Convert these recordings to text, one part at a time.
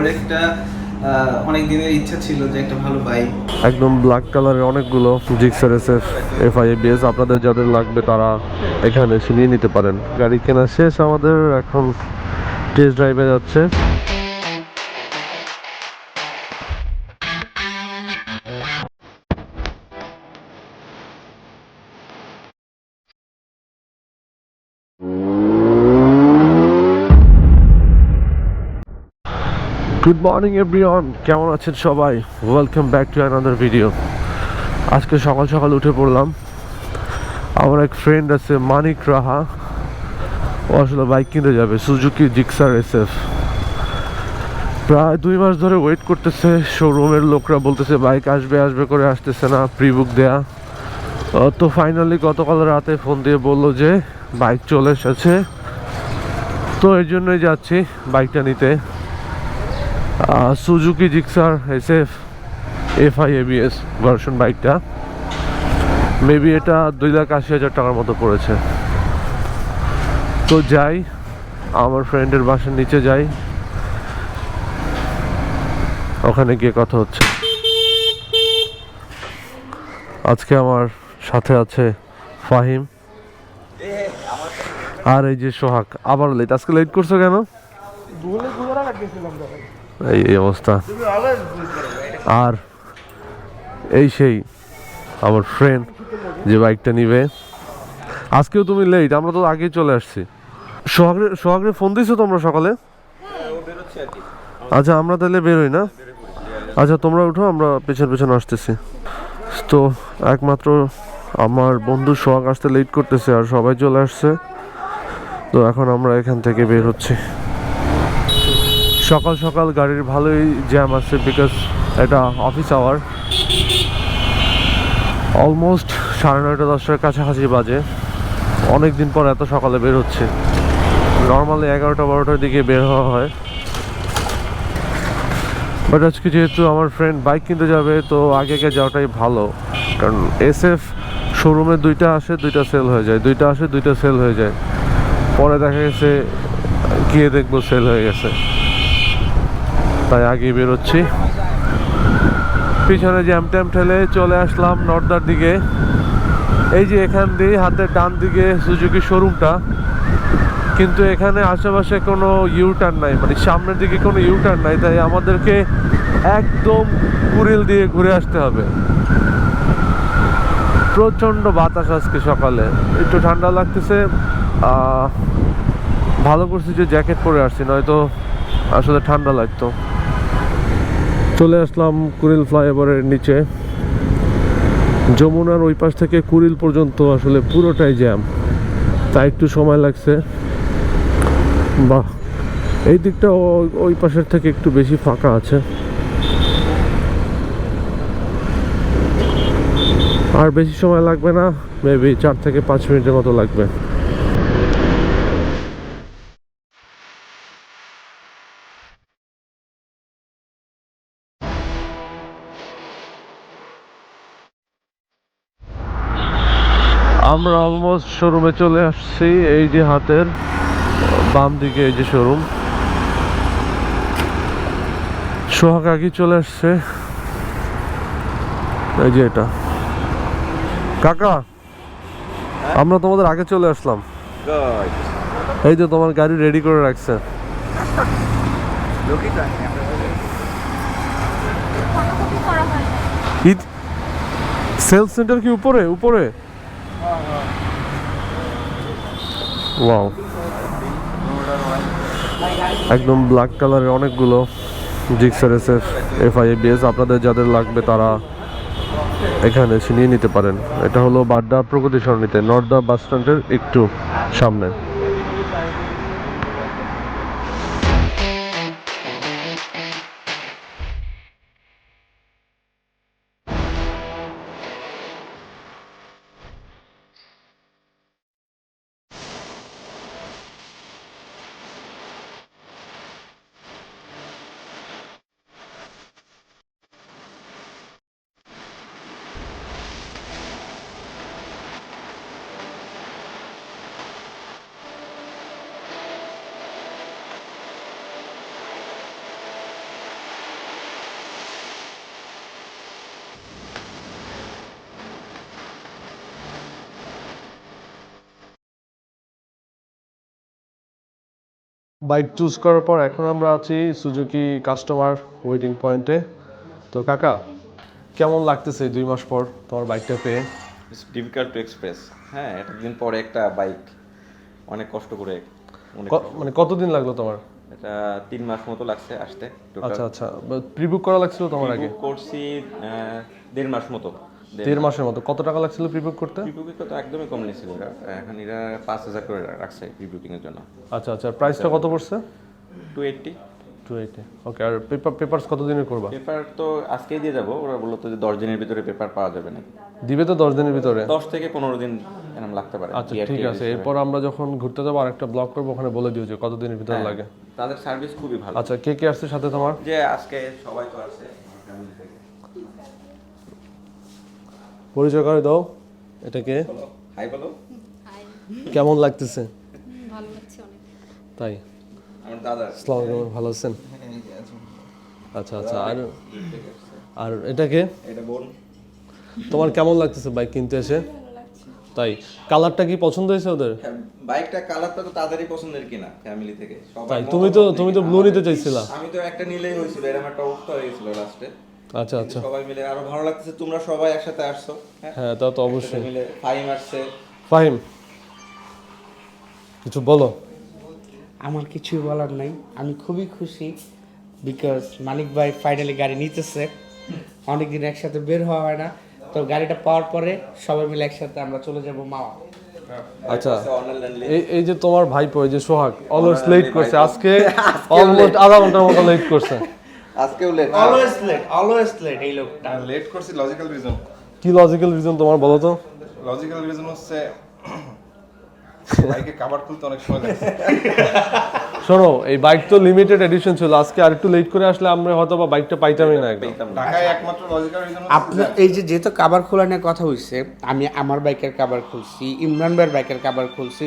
আমার একটা অনেক দিনের ইচ্ছা ছিল যে একটা ভালো বাইক। একদম ব্ল্যাক কালারের অনেকগুলো জিক্সার এসএফ এফআই এবিএস আপনাদের যাদের লাগবে তারা এখানে এসে নিয়ে নিতে পারেন। গাড়ি কেনা শেষ আমাদের, এখন টেস্ট ড্রাইভে যাচ্ছে। গুড মর্নিং এভরিওয়ান, কেমন আছেন সবাই? Welcome back to another video. আজকে সকাল সকাল উঠে পড়লাম। আমার এক ফ্রেন্ড আছে মানিক রাহা, ও আসলে বাইক কিনতে যাবে, সুজুকি জিক্সার এসএফ। প্রায় 2 মাস ধরে ওয়েট করতেছে, শোরুমের লোকরা বলতেছে বাইক আসবে আসবে করে আসতেছে না, প্রি বুক দেয়া। তো ফাইনালি গতকাল রাতে ফোন দিয়ে বললো যে বাইক চলে এসেছে। তো এই জন্যই যাচ্ছি বাইকটা নিতে, Suzuki Gixxer SF FI ABS version বাইকটা। মেবি এটা 2,80,000 টাকার মতো পড়েছে। তো যাই, আমার ফ্রেন্ডের বাসার নিচে যাই, ওখানে গিয়ে কথা হচ্ছে। আজকে আমার সাথে আছে ফাহিম আর এই যে সোহাগ। আবার লেট, আজকে লেট করছো কেন? এই অবস্থা। আর এই সেই আমার ফ্রেন্ড যে বাইকটা নিবে। আজকেও তুমি লেট, আমরা তো আগেই চলে আসছি। সোহাগরে ফোন দিছো তোমরা সকালে? আচ্ছা, আমরা তাহলে বেরোই না? আচ্ছা, তোমরা উঠো, আমরা পেছন পেছন আসতেছি। তো একমাত্র আমার বন্ধু সোহাগ আসতে লেট করতেছে, আর সবাই চলে আসছে। তো এখন আমরা এখান থেকে বের হচ্ছি। সকাল সকাল গাড়ির ভালোই জ্যাম আছে, বিকজ এটা অফিস আওয়ার। অলমোস্ট 9:30 10টার কাছাকাছি বাজে। অনেক দিন পর এত সকালে বের হচ্ছে। নর্মালি 11টা 12টার দিকে বের হওয়া হয়, বাট আজকে যেহেতু আমার ফ্রেন্ড বাইক কিনতে যাবে তো আগে যাওয়াটাই ভালো। কারণ এসএফ শোরুমে 2টা আসে 2টা সেল হয়ে যায়, 2টা আসে 2টা সেল হয়ে যায়, পরে দেখা গেছে গিয়ে দেখবো সেল হয়ে গেছে। তাই আগে বেরোচ্ছি। পিছনে জ্যাম ট্যাম ঠেলে চলে আসলাম নর্দার দিকে। এই যে এখান দিয়ে হাতের ডান দিকে সুজুকি শোরুমটা, কিন্তু এখানে আশেপাশে কোনো ইউ টার্ন নাই, মানে সামনের দিকে কোনো ইউ টার্ন নাই। তাই আমাদেরকে একদম কুড়িল দিয়ে ঘুরে আসতে হবে। প্রচণ্ড বাতাস আজকে সকালে, একটু ঠান্ডা লাগতেছে। ভালো করছি যে জ্যাকেট পরে আসছি, নয়তো আসলে ঠান্ডা লাগতো। চলে আসলাম কুড়িল ফ্লাইওভারের নিচে। যমুনার ওই পাশ থেকে কুড়িল পর্যন্ত আসলে পুরোটাই জ্যাম, তাই একটু সময় লাগছে। বাহ, এই দিকটা ওই পাশের থেকে একটু বেশি ফাঁকা আছে। আর বেশি সময় লাগবে না, মেবি 4 থেকে 5 মিনিটের মতো লাগবে। আমরা অলমোস্ট শোরুমে চলে আসছি। এই যে হাতের বাম দিকে এই যে শোরুম। সোহাগ আগে চলে আসছে। এই যে এটা। কাকা, আমরা তোমাদের আগে চলে আসলাম। এই যে তোমার গাড়ি রেডি করে রাখছে। সেলস সেন্টার কি উপরে উপরে? ওয়াও, একদম ব্ল্যাক কালারের অনেকগুলো জিক্সার এসএফ এফআই এবিএস আপনাদের যাদের লাগবে তারা এখানে এসে নিয়ে নিতে পারেন। এটা হলো বাড্ডা প্রগতি সরণিতে, নর্দা বাস স্ট্যান্ডের একটু সামনে। বাইক চুজ করার পর এখন আমরা আছি সুজুকি কাস্টমার ওয়েটিং পয়েন্টে। তো কাকা, কেমন লাগতেছে 2 মাস পর তোমার বাইকটা পেয়ে? It's difficult to express. হ্যাঁ, এতদিন পরে একটা বাইক অনেক কষ্ট করে মানে কতদিন লাগলো তোমার? এটা 3 মাস মতো লাগছে আসতে। আচ্ছা আচ্ছা, প্রিবুক করা লাগছিল তোমার আগে? করছি 1.5 মাস মতো। 1.5 মাসের মতো। কত টাকা লাগছিল প্রিবুক করতে? প্রিবুকিং তো একদমই কম নিয়েছিল এরা। এখন এরা 5,000 করে রাখছে প্রিবুকিং এর জন্য। আচ্ছা আচ্ছা, প্রাইসটা কত পড়ছে? 280। ওকে। আর পেপারস কত দিনের করবা? পেপার তো আজকেই দিয়ে যাবো। ওরা বললো তো যে 10 দিনের ভিতরে পেপার পাওয়া যাবে না। দিবে তো 10 দিনের ভিতরে? 10 থেকে 15 দিন এরকম লাগতে পারে। আচ্ছা ঠিক আছে, এরপর আমরা যখন ঘুরতে যাবো আরেকটা ব্লগ করবো, ওখানে বলে দিও যে কত দিনের ভিতরে লাগে। তাদের সার্ভিস খুবই ভালো। আচ্ছা, কে কে আসছে সাথে তোমার? যে আজকে সবাই তো আসছে ফ্যামিলি থেকে। পরিচয় করে দাও। এটা কে? হাই বলো। কেমন লাগতেছে? ভালো লাগছে অনেক। তাই? আমার দাদা। আসসালামু আলাইকুম, ভালো আছেন? আচ্ছা আচ্ছা। আর এটা কে? এটা বোন। তোমার কেমন লাগতেছে বাইক কিনতে এসে? তাই? কালারটা কি পছন্দ হয়েছে ওদের? বাইকটা কালারটা তো তাদেরই পছন্দের কিনা ফ্যামিলি থেকে। তাই? তুমি তো ব্লু নিতে চাইছিলা। আমি তো একটা নিলেই হয়েছিল, এরকম একটা অবস্থা হয়ে গেছিল লাস্টে। আচ্ছা আচ্ছা। সবাই মিলে আরো ভালো লাগতেছে, তোমরা সবাই একসাথে আসছো। হ্যাঁ, তা তো অবশ্যই। মিলে ফাহিম আসছে। ফাহিম, কিছু বলো। আমার কিছুই বলার নাই, আমি খুবই খুশি বিকজ মানিক ভাই ফাইনালি গাড়ি নিতেছে। অনেকদিন একসাথে বের হওয়া হয় না, তো গাড়িটা পাওয়ার পরে সবাই মিলে একসাথে আমরা চলে যাব মাওয়া। আচ্ছা, এই যে তোমার ভাইপো, এই যে সোহাগ, অলওয়েজ লেট করছে। আজকে অলমোস্ট আধা ঘন্টার মতো লেট করছে। আজকেও লেট। অলওয়েজ লেট এই লোকটা। লেট করছি লজিক্যাল রিজন। কি লজিক্যাল রিজন তোমার, বলো তো? লজিক্যাল রিজন হচ্ছে বাইকে কভার খুলতে অনেক সময় লাগছে। শোনো, এই বাইক তো লিমিটেড এডিশন ছিল, আজকে আর একটু লেট করে আসলে আমরা হয়তো বা বাইকটা পাইতামই না একদম। ঢাকায় একমাত্র লজিক্যাল রিজন আপনার এই যে যেহেতু কাভার খোলা নিয়ে কথা হইছে, আমি আমার বাইকের কাভার খুলছি, ইমরান ভাইয়ের বাইকের কাভার খুলছি,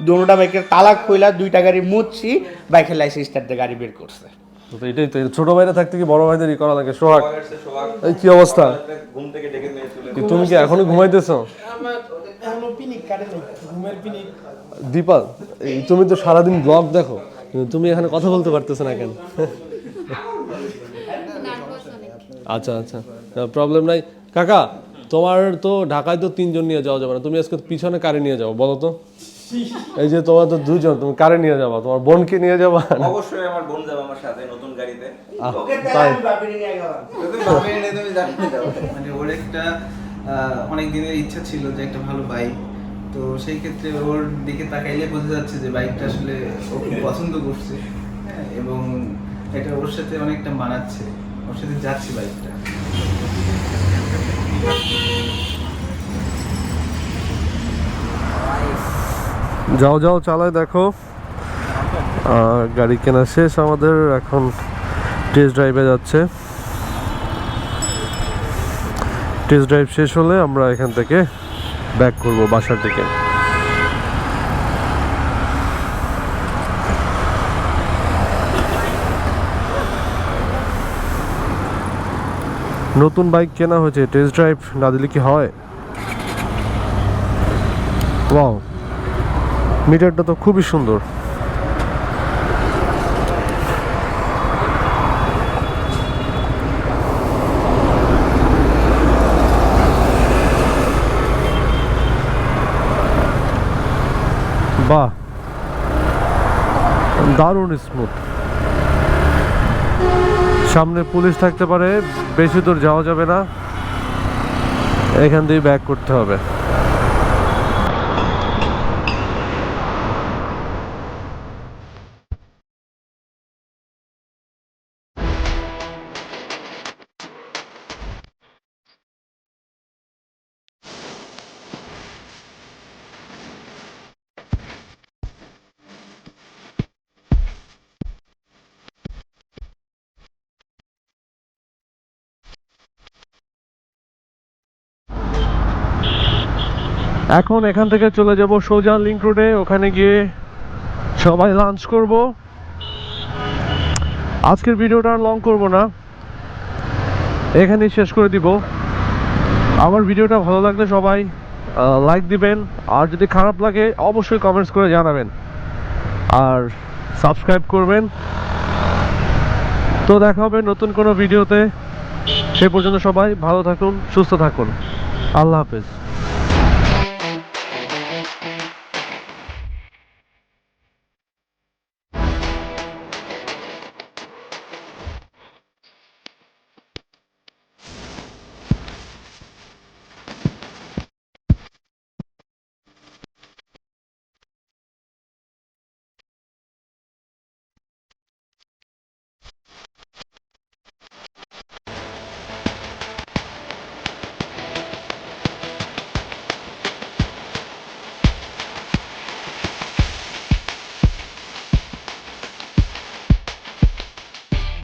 দুটোটা বাইকের তালা খুইলা 2টা গাড়ি মুছছি, বাইকের লাইসেন্স স্টার্ট দিয়ে গাড়ি বের করছে। তো এটাই তো, ছোট ভাইরা থাকতে কি বড় ভাইদের ই করা লাগে। সোহাগ, এই কি অবস্থা? ঘুম থেকে ডেকে নিয়ে চলে। তুমি কি এখনো ঘুমাইতেছো? দীপাল, তুমি তো সারাদিন ব্লগ দেখো, কিন্তু তুমি এখানে কথা বলতে পারতেছো না কেন? নার্ভাস অনেক। আচ্ছা আচ্ছা, প্রবলেম নাই। কাকা, তোমার তো ঢাকায় তো 3 জন নিয়ে যাওয়া যাবে না, তুমি আজকে পিছনে কারে নিয়ে যাও বলো তো? এই যে তোমার তো 2 জন, তুমি কারে নিয়ে যাবা? তোমার বোনকে নিয়ে যাবা? অবশ্যই আমার বোন যাবে আমার সাথে নতুন গাড়িতে। তাই? তুমি ভাবে এনে তুমি জানিয়ে দাও। মানে ওর একটা অনেক দিনের ইচ্ছা ছিল যে একটা ভালো বাইক, তো সেই ক্ষেত্রে ওর দিকে তাকাইলে বোঝা যাচ্ছে যে বাইকটা আসলে ও খুব পছন্দ করছে। হ্যাঁ, এবং এটা ওর সাথে অনেকটা মানাচ্ছে, ওর সাথে যাচ্ছে বাইকটা। যাও যাও, চালায় দেখো। গাড়ি কেনা শেষ আমাদের, এখন টেস্ট ড্রাইভে যাচ্ছে। টেস্ট ড্রাইভ শেষ হলে আমরা এখান থেকে ব্যাক করব বাসার দিকে। নতুন বাইক কেনা হয়েছে, টেস্ট ড্রাইভ না দিলে কি হয়? ওয়াও, মিটারটা তো খুবই সুন্দর। বাহ, দারুণ স্মুথ। সামনে পুলিশ থাকতে পারে, বেশি দূর যাওয়া যাবে না, এখান দিয়ে ব্যাক করতে হবে। এখন এখান থেকে চলে যাব সোজা লিংক রোডে, ওখানে গিয়ে সবাই লাঞ্চ করব। আজকের ভিডিওটা আর লং করব না, এখানেই শেষ করে দিব। আমার ভিডিওটা ভালো লাগলে সবাই লাইক দিবেন, আর যদি খারাপ লাগে অবশ্যই কমেন্টস করে জানাবেন। আর সাবস্ক্রাইব করবেন। তো দেখা হবে নতুন কোনো ভিডিওতে। সে পর্যন্ত সবাই ভালো থাকুন, সুস্থ থাকুন। আল্লাহ হাফেজ।